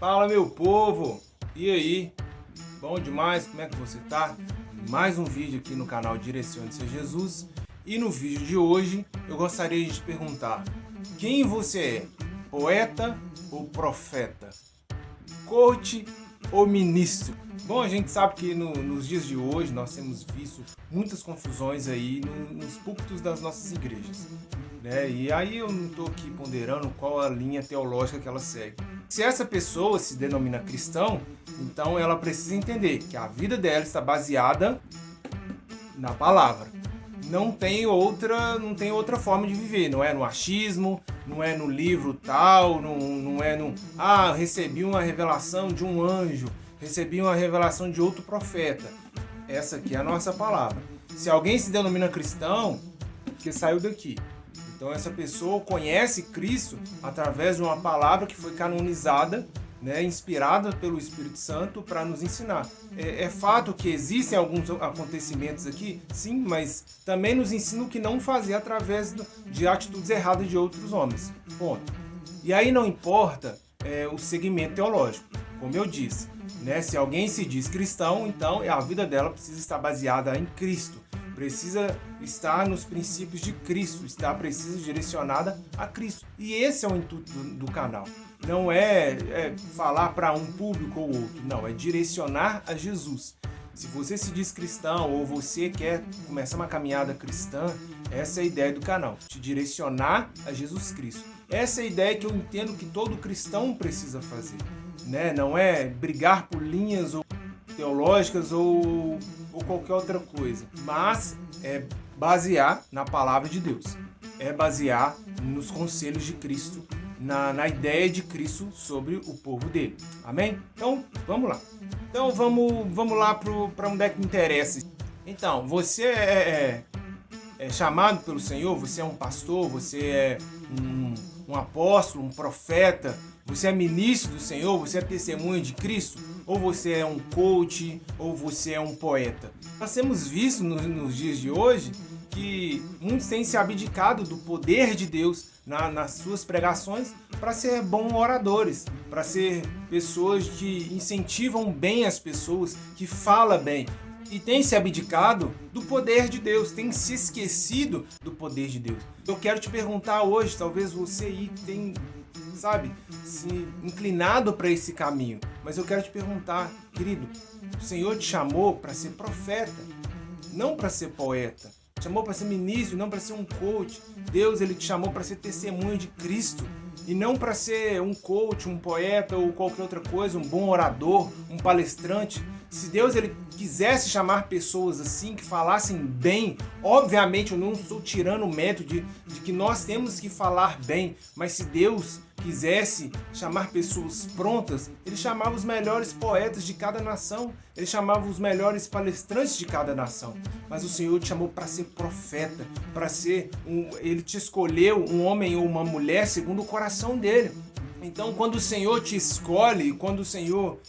Fala, meu povo! E aí? Bom demais? Como é que você tá? Mais um vídeo aqui no canal Direcione-se a Jesus. E no vídeo de hoje eu gostaria de te perguntar: quem você é? Poeta ou profeta? Coach ou ministro? Bom, a gente sabe que nos dias de hoje nós temos visto muitas confusões aí nos púlpitos das nossas igrejas, né? E aí eu não estou aqui ponderando qual a linha teológica que ela segue. Se essa pessoa se denomina cristão, então ela precisa entender que a vida dela está baseada na palavra. Não tem outra forma de viver, não é no achismo, não é no livro tal, não é no recebi uma revelação de um anjo, recebi uma revelação de outro profeta. Essa aqui é a nossa palavra. Se alguém se denomina cristão, que saiu daqui. Então essa pessoa conhece Cristo através de uma palavra que foi canonizada, né, inspirada pelo Espírito Santo para nos ensinar. É fato que existem alguns acontecimentos aqui, sim, mas também nos ensina o que não fazer através de atitudes erradas de outros homens. Ponto. E aí não importa o segmento teológico, como eu disse, né? Se alguém se diz cristão, então a vida dela precisa estar baseada em Cristo. Precisa estar nos princípios de Cristo, precisa direcionada a Cristo. E esse é o intuito do canal. Não é falar para um público ou outro, não, é direcionar a Jesus. Se você se diz cristão ou você quer começar uma caminhada cristã, essa é a ideia do canal, te direcionar a Jesus Cristo. Essa é a ideia que eu entendo que todo cristão precisa fazer, né? Não é brigar por linhas teológicas ou qualquer outra coisa, mas é basear na palavra de Deus, é basear nos conselhos de Cristo, na ideia de Cristo sobre o povo dele. Amém? Então, vamos lá. Então, vamos lá para onde é que interessa. Então, você é chamado pelo Senhor, você é um pastor, você é um apóstolo, um profeta, você é ministro do Senhor, você é testemunha de Cristo, ou você é um coach, ou você é um poeta. Nós temos visto nos dias de hoje que muitos têm se abdicado do poder de Deus nas suas pregações para ser bons oradores, para ser pessoas que incentivam bem as pessoas, que falam bem. E tem se abdicado do poder de Deus, tem se esquecido do poder de Deus. Eu quero te perguntar hoje, talvez você aí tenha, se inclinado para esse caminho. Mas eu quero te perguntar, querido, o Senhor te chamou para ser profeta, não para ser poeta. Te chamou para ser ministro, não para ser um coach. Deus, ele te chamou para ser testemunho de Cristo. E não para ser um coach, um poeta ou qualquer outra coisa, um bom orador, um palestrante. Se Deus ele quisesse chamar pessoas assim, que falassem bem, obviamente eu não estou tirando o mérito de que nós temos que falar bem, mas se Deus quisesse chamar pessoas prontas, ele chamava os melhores poetas de cada nação, ele chamava os melhores palestrantes de cada nação. Mas o Senhor te chamou para ser profeta, para ser ele te escolheu um homem ou uma mulher segundo o coração dele. Então, quando o Senhor te escolhe, quando o Senhor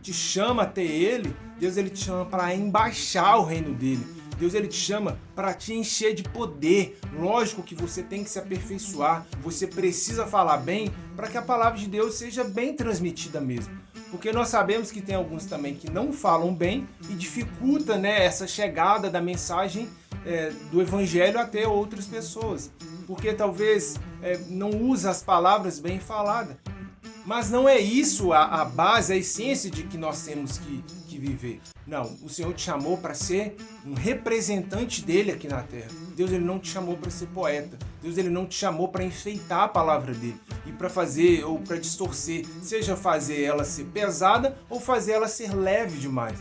te chama até Ele, Deus ele te chama para embaixar o reino dele. Deus ele te chama para te encher de poder. Lógico que você tem que se aperfeiçoar, você precisa falar bem para que a palavra de Deus seja bem transmitida mesmo. Porque nós sabemos que tem alguns também que não falam bem e dificulta, né, essa chegada da mensagem do evangelho até outras pessoas. Porque talvez não usa as palavras bem faladas. Mas não é isso a base, a essência de que nós temos que viver. Não, o Senhor te chamou para ser um representante dele aqui na terra. Deus ele não te chamou para ser poeta. Deus ele não te chamou para enfeitar a palavra dele e para fazer ou para distorcer, seja fazer ela ser pesada ou fazer ela ser leve demais.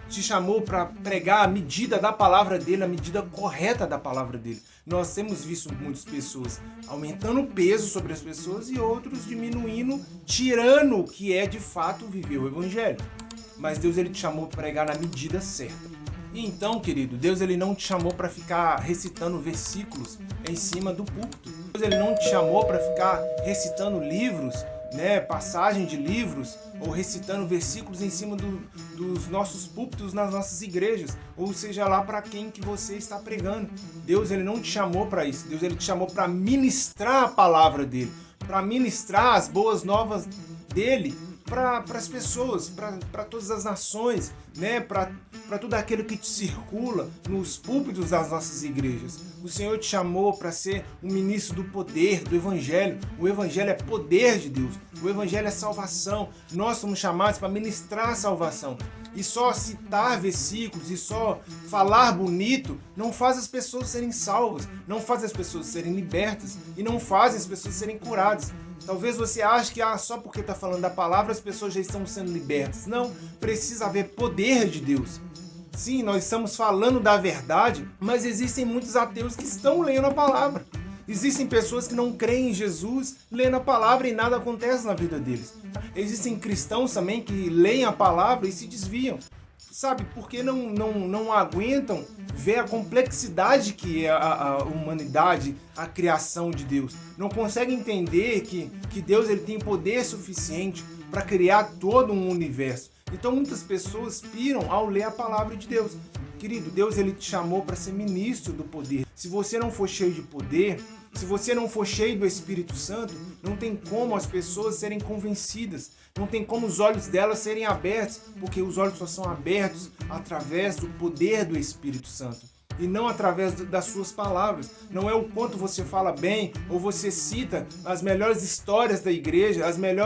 Te chamou para pregar a medida da palavra dele, a medida correta da palavra dele. Nós temos visto muitas pessoas aumentando o peso sobre as pessoas e outros diminuindo, tirando o que é de fato viver o evangelho. Mas Deus ele te chamou para pregar na medida certa. E então, querido, Deus ele não te chamou para ficar recitando versículos em cima do púlpito. Deus ele não te chamou para ficar recitando livros, né, passagem de livros ou recitando versículos em cima dos nossos púlpitos nas nossas igrejas, ou seja lá para quem que você está pregando. Deus ele não te chamou para isso. Deus ele te chamou para ministrar a palavra dele, para ministrar as boas novas dele para as pessoas, para todas as nações, né? Para tudo aquilo que te circula nos púlpitos das nossas igrejas. O Senhor te chamou para ser um ministro do poder, do Evangelho. O Evangelho é poder de Deus. O Evangelho é salvação. Nós somos chamados para ministrar a salvação. E só citar versículos e só falar bonito não faz as pessoas serem salvas, não faz as pessoas serem libertas e não faz as pessoas serem curadas. Talvez você ache que só porque está falando da palavra as pessoas já estão sendo libertas. Não, precisa haver poder de Deus. Sim, nós estamos falando da verdade, mas existem muitos ateus que estão lendo a palavra. Existem pessoas que não creem em Jesus, lendo a palavra e nada acontece na vida deles. Existem cristãos também que leem a palavra e se desviam. Sabe, porque não aguentam ver a complexidade que é a humanidade, a criação de Deus. Não conseguem entender que Deus ele tem poder suficiente para criar todo um universo. Então muitas pessoas piram ao ler a palavra de Deus. Querido, Deus ele te chamou para ser ministro do poder. Se você não for cheio de poder, se você não for cheio do Espírito Santo, não tem como as pessoas serem convencidas, não tem como os olhos delas serem abertos, porque os olhos só são abertos através do poder do Espírito Santo e não através das suas palavras. Não é o quanto você fala bem ou você cita as melhores histórias da igreja,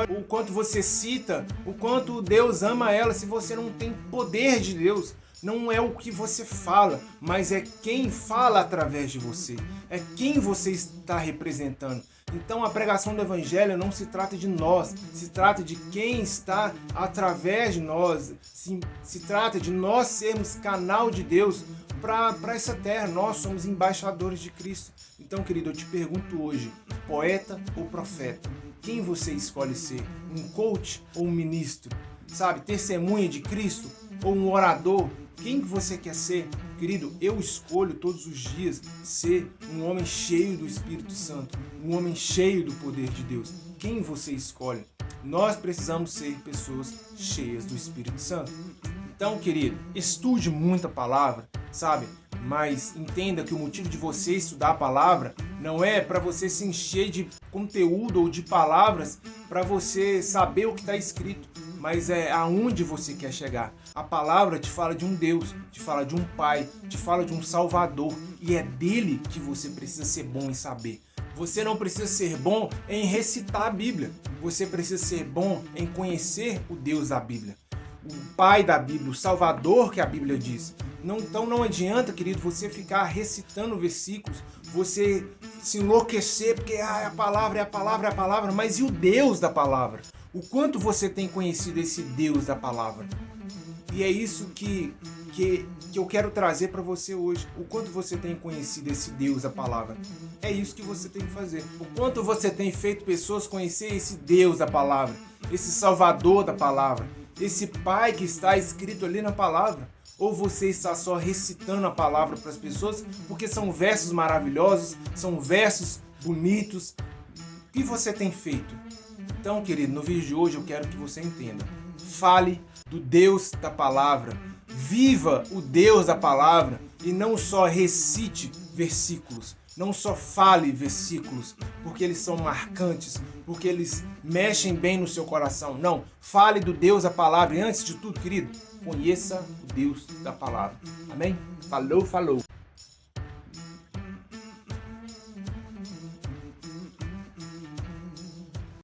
o quanto você cita, o quanto Deus ama ela, se você não tem poder de Deus. Não é o que você fala, mas é quem fala através de você. É quem você está representando. Então a pregação do Evangelho não se trata de nós, se trata de quem está através de nós. Se trata de nós sermos canal de Deus para essa terra. Nós somos embaixadores de Cristo. Então, querido, eu te pergunto hoje, poeta ou profeta? Quem você escolhe ser? Um coach ou um ministro? Sabe, testemunha de Cristo ou um orador? Quem que você quer ser? Querido, eu escolho todos os dias ser um homem cheio do Espírito Santo, um homem cheio do poder de Deus. Quem você escolhe? Nós precisamos ser pessoas cheias do Espírito Santo. Então, querido, estude muito a palavra, sabe? Mas entenda que o motivo de você estudar a palavra não é para você se encher de conteúdo ou de palavras para você saber o que está escrito, mas é aonde você quer chegar. A palavra te fala de um Deus, te fala de um Pai, te fala de um Salvador, e é dele que você precisa ser bom em saber. Você não precisa ser bom em recitar a Bíblia, você precisa ser bom em conhecer o Deus da Bíblia, o Pai da Bíblia, o Salvador que a Bíblia diz. Então não adianta, querido, você ficar recitando versículos, você se enlouquecer porque é a palavra, é a palavra, é a palavra, mas e o Deus da palavra? O quanto você tem conhecido esse Deus da palavra? E é isso que eu quero trazer para você hoje. O quanto você tem conhecido esse Deus da palavra? É isso que você tem que fazer. O quanto você tem feito pessoas conhecer esse Deus da palavra, esse Salvador da palavra, esse Pai que está escrito ali na palavra? Ou você está só recitando a palavra para as pessoas porque são versos maravilhosos, são versos bonitos? O que você tem feito? Então, querido, no vídeo de hoje eu quero que você entenda. Fale do Deus da palavra. Viva o Deus da palavra e não só recite versículos. Não só fale versículos porque eles são marcantes, porque eles mexem bem no seu coração. Não, fale do Deus da palavra e antes de tudo, querido, conheça o Deus da palavra. Amém? Falou, falou.